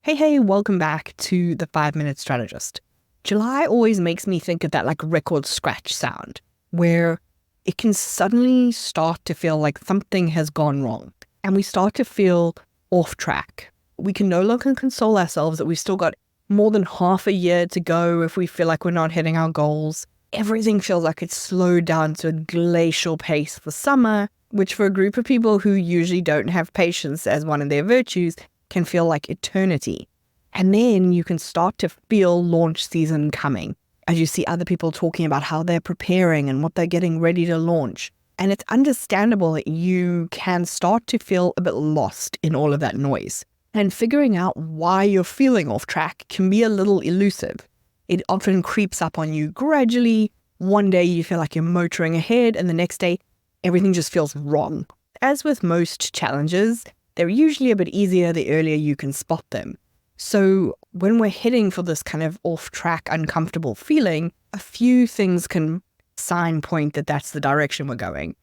Hey, welcome back to the 5 Minute Strategist. July always makes me think of that record scratch sound, where it can suddenly start to feel like something has gone wrong and we start to feel off track. We can no longer console ourselves that we've still got more than half a year to go if we feel like we're not hitting our goals. Everything feels like it's slowed down to a glacial pace for summer, which for a group of people who usually don't have patience as one of their virtues can feel like eternity. And then you can start to feel launch season coming as you see other people talking about how they're preparing and what they're getting ready to launch. And it's understandable that you can start to feel a bit lost in all of that noise. And figuring out why you're feeling off track can be a little elusive. It often creeps up on you gradually. One day you feel like you're motoring ahead, and the next day everything just feels wrong. As with most challenges, they're usually a bit easier the earlier you can spot them. So when we're heading for this kind of off-track, uncomfortable feeling, a few things can point that that's the direction we're going.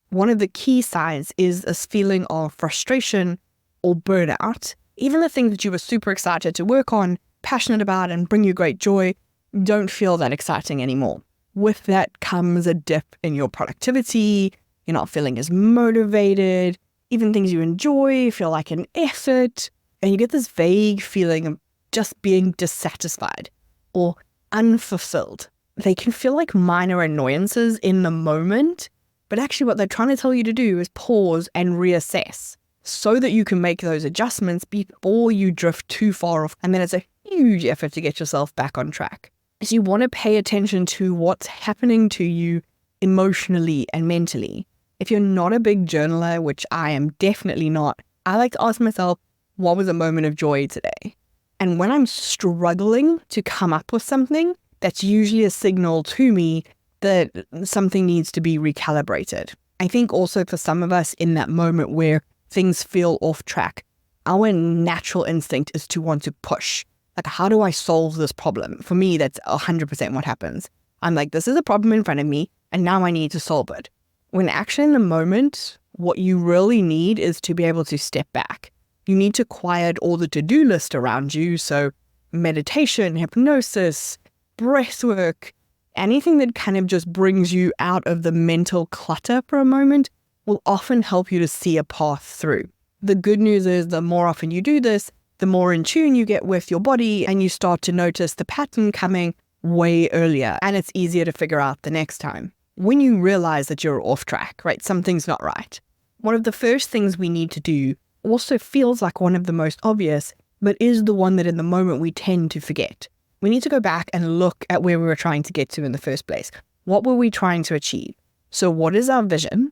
One of the key signs is this feeling of frustration or burnout. Even the things that you were super excited to work on, passionate about, and bring you great joy don't feel that exciting anymore. With that comes a dip in your productivity. You're not feeling as motivated. Even things you enjoy feel like an effort. And you get this vague feeling of just being dissatisfied or unfulfilled. They can feel like minor annoyances in the moment, but actually what they're trying to tell you to do is pause and reassess so that you can make those adjustments before you drift too far off. And then it's a huge effort to get yourself back on track. So you want to pay attention to what's happening to you emotionally and mentally. If you're not a big journaler, which I am definitely not, I like to ask myself, what was a moment of joy today? And when I'm struggling to come up with something, that's usually a signal to me that something needs to be recalibrated. I think also for some of us in that moment where things feel off track, our natural instinct is to want to push. Like, how do I solve this problem? For me, that's 100% what happens. I'm like, this is a problem in front of me, and now I need to solve it. When actually in the moment, what you really need is to be able to step back. You need to quiet all the to-do list around you. So meditation, hypnosis, breath work, anything that kind of just brings you out of the mental clutter for a moment will often help you to see a path through. The good news is the more often you do this, the more in tune you get with your body and you start to notice the pattern coming way earlier, and it's easier to figure out the next time. When you realize that you're off track, right, something's not right, one of the first things we need to do also feels like one of the most obvious, but is the one that in the moment we tend to forget. We need to go back and look at where we were trying to get to in the first place. What were we trying to achieve? So what is our vision?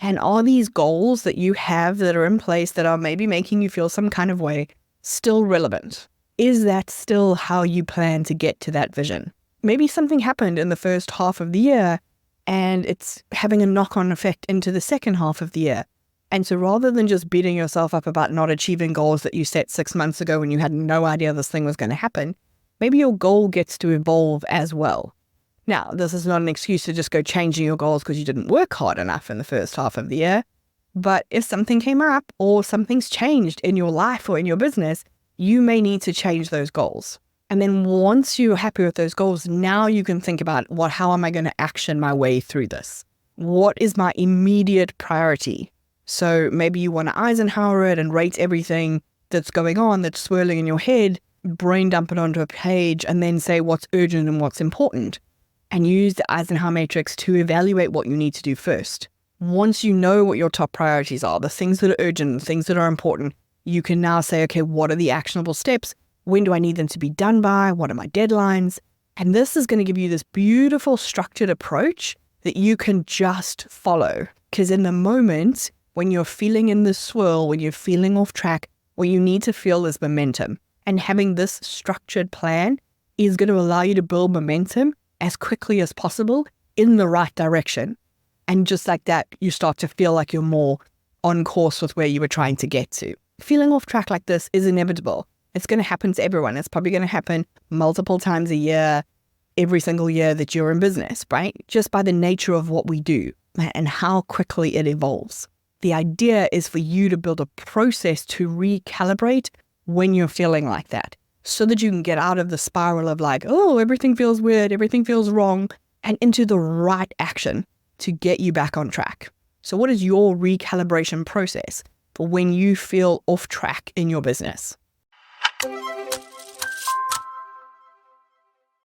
And are these goals that you have that are in place that are maybe making you feel some kind of way still relevant? Is that still how you plan to get to that vision? Maybe something happened in the first half of the year and it's having a knock-on effect into the second half of the year. And so rather than just beating yourself up about not achieving goals that you set 6 months ago when you had no idea this thing was going to happen, maybe your goal gets to evolve as well. Now, this is not an excuse to just go changing your goals because you didn't work hard enough in the first half of the year. But if something came up or something's changed in your life or in your business, you may need to change those goals. And then once you're happy with those goals, now you can think about how am I going to action my way through this? What is my immediate priority? So maybe you want to Eisenhower it and rate everything that's going on, that's swirling in your head, brain dump it onto a page, and then say what's urgent and what's important. And use the Eisenhower matrix to evaluate what you need to do first. Once you know what your top priorities are, the things that are urgent, the things that are important, you can now say, okay, what are the actionable steps? When do I need them to be done by? What are my deadlines? And this is going to give you this beautiful structured approach that you can just follow. Because in the moment, when you're feeling in the swirl, when you're feeling off track, what you need to feel is momentum. And having this structured plan is going to allow you to build momentum as quickly as possible in the right direction. And just like that, you start to feel like you're more on course with where you were trying to get to. Feeling off track like this is inevitable. It's going to happen to everyone. It's probably going to happen multiple times a year, every single year that you're in business, right? Just by the nature of what we do and how quickly it evolves. The idea is for you to build a process to recalibrate when you're feeling like that, so that you can get out of the spiral of like, oh, everything feels weird, everything feels wrong, and into the right action to get you back on track. So what is your recalibration process for when you feel off track in your business?